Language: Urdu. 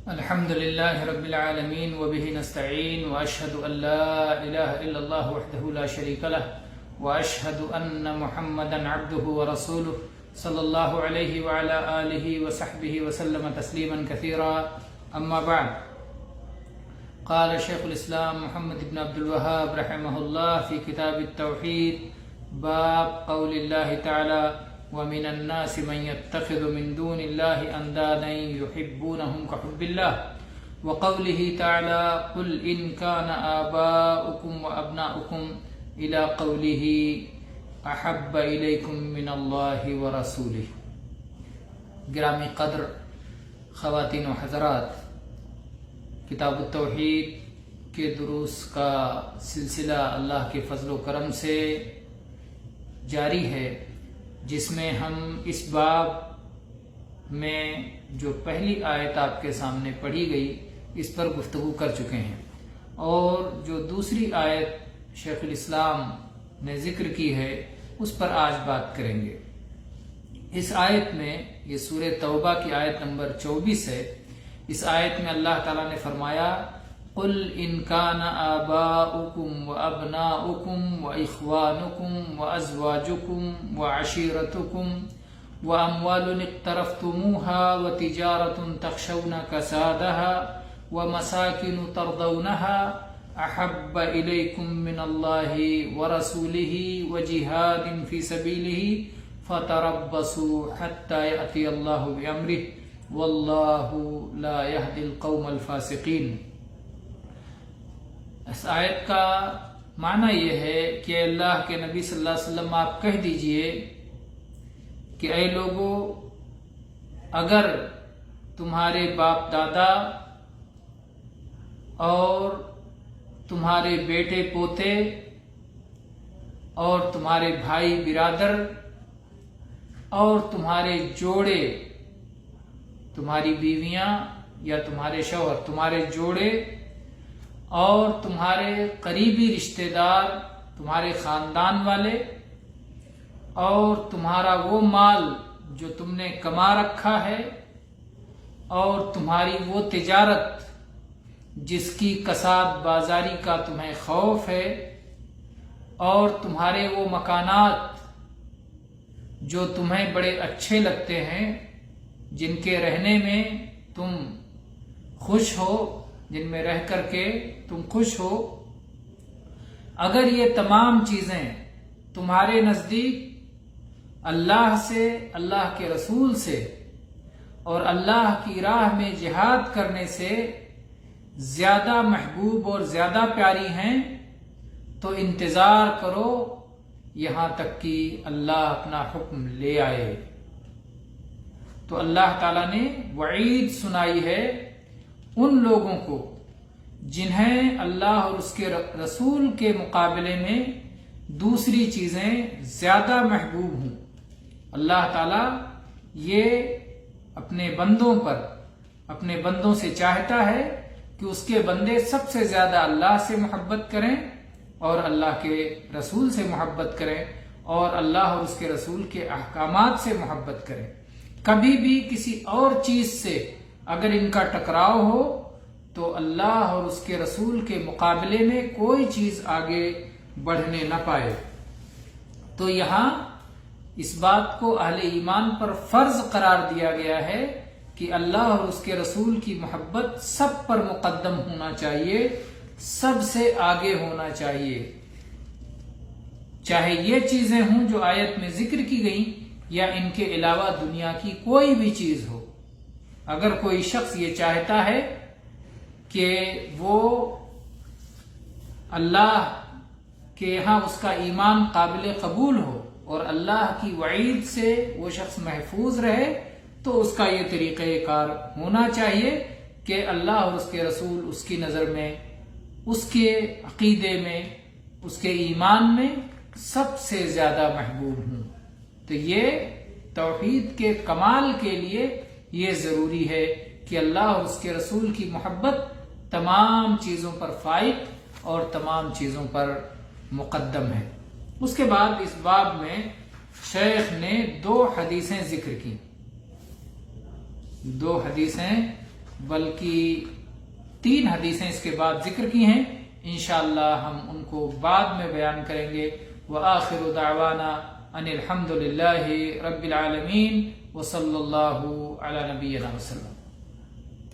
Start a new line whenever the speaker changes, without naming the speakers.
الحمد لله رب العالمين وبه نستعين وأشهد أن لا إله إلا الله وحده لا شريك له وأشهد أن محمدا عبده ورسوله صلى الله عليه وعلى آله وصحبه وسلم تسليما كثيرا أما بعد. قال شيخ الإسلام محمد بن عبد الوهاب رحمه الله في كتاب التوحيد باب قول الله تعالى ومن الناس من يتخذ من دون الله أندادا يحبونهم كحب الله وقوله تعالى قل إن كان آباؤكم وأبناؤكم إلى قوله أحب إليكم من الله ورسوله. گرامی قدر خواتین و حضرات، کتاب التوحید کے دروس کا سلسلہ اللہ کے فضل و کرم سے جاری ہے، جس میں ہم اس باب میں جو پہلی آیت آپ کے سامنے پڑھی گئی اس پر گفتگو کر چکے ہیں، اور جو دوسری آیت شیخ الاسلام نے ذکر کی ہے اس پر آج بات کریں گے. اس آیت میں، یہ سورہ توبہ کی آیت نمبر 24 ہے، اس آیت میں اللہ تعالیٰ نے فرمایا قل ان کان آباؤکم وابناؤکم واخوانکم وازواجکم وعشیرتکم واموال اقترفتموها وتجارة تخشون کسادها ومساکن ترضونها احب الیکم من اللہ ورسولہ وجہاد فی سبیلہ فتربصوا حتی یأتی اللہ بامرہ واللہ لا یہدی القوم الفاسقین. اس آیت کا معنی یہ ہے کہ اللہ کے نبی صلی اللہ علیہ وسلم آپ کہہ دیجئے کہ اے لوگو، اگر تمہارے باپ دادا اور تمہارے بیٹے پوتے اور تمہارے بھائی برادر اور تمہارے جوڑے، تمہاری بیویاں یا تمہارے شوہر، تمہارے جوڑے اور تمہارے قریبی رشتہ دار، تمہارے خاندان والے، اور تمہارا وہ مال جو تم نے کما رکھا ہے، اور تمہاری وہ تجارت جس کی کساد بازاری کا تمہیں خوف ہے، اور تمہارے وہ مکانات جو تمہیں بڑے اچھے لگتے ہیں، جن کے رہنے میں تم خوش ہو، جن میں رہ کر کے تم خوش ہو، اگر یہ تمام چیزیں تمہارے نزدیک اللہ سے، اللہ کے رسول سے اور اللہ کی راہ میں جہاد کرنے سے زیادہ محبوب اور زیادہ پیاری ہیں، تو انتظار کرو یہاں تک کہ اللہ اپنا حکم لے آئے. تو اللہ تعالیٰ نے وعید سنائی ہے ان لوگوں کو جنہیں اللہ اور اس کے رسول کے مقابلے میں دوسری چیزیں زیادہ محبوب ہوں. اللہ تعالیٰ یہ اپنے بندوں پر، اپنے بندوں سے چاہتا ہے کہ اس کے بندے سب سے زیادہ اللہ سے محبت کریں اور اللہ کے رسول سے محبت کریں اور اللہ اور اس کے رسول کے احکامات سے محبت کریں. کبھی بھی کسی اور چیز سے اگر ان کا ٹکراؤ ہو تو اللہ اور اس کے رسول کے مقابلے میں کوئی چیز آگے بڑھنے نہ پائے. تو یہاں اس بات کو اہل ایمان پر فرض قرار دیا گیا ہے کہ اللہ اور اس کے رسول کی محبت سب پر مقدم ہونا چاہیے، سب سے آگے ہونا چاہیے، چاہے یہ چیزیں ہوں جو آیت میں ذکر کی گئیں یا ان کے علاوہ دنیا کی کوئی بھی چیز ہو. اگر کوئی شخص یہ چاہتا ہے کہ وہ اللہ کے یہاں اس کا ایمان قابل قبول ہو اور اللہ کی وعید سے وہ شخص محفوظ رہے، تو اس کا یہ طریقہ کار ہونا چاہیے کہ اللہ اور اس کے رسول اس کی نظر میں، اس کے عقیدے میں، اس کے ایمان میں سب سے زیادہ محبوب ہوں. تو یہ توحید کے کمال کے لیے یہ ضروری ہے کہ اللہ اور اس کے رسول کی محبت تمام چیزوں پر فائق اور تمام چیزوں پر مقدم ہے. اس کے بعد اس باب میں شیخ نے 2 حدیثیں ذکر کی. 2 حدیثیں بلکہ 3 حدیثیں اس کے بعد ذکر کی ہیں، انشاءاللہ ہم ان کو بعد میں بیان کریں گے۔ وآخر دعوانا ان الحمد للہ رب العالمین وصلی اللہ علی نبینا وسلم۔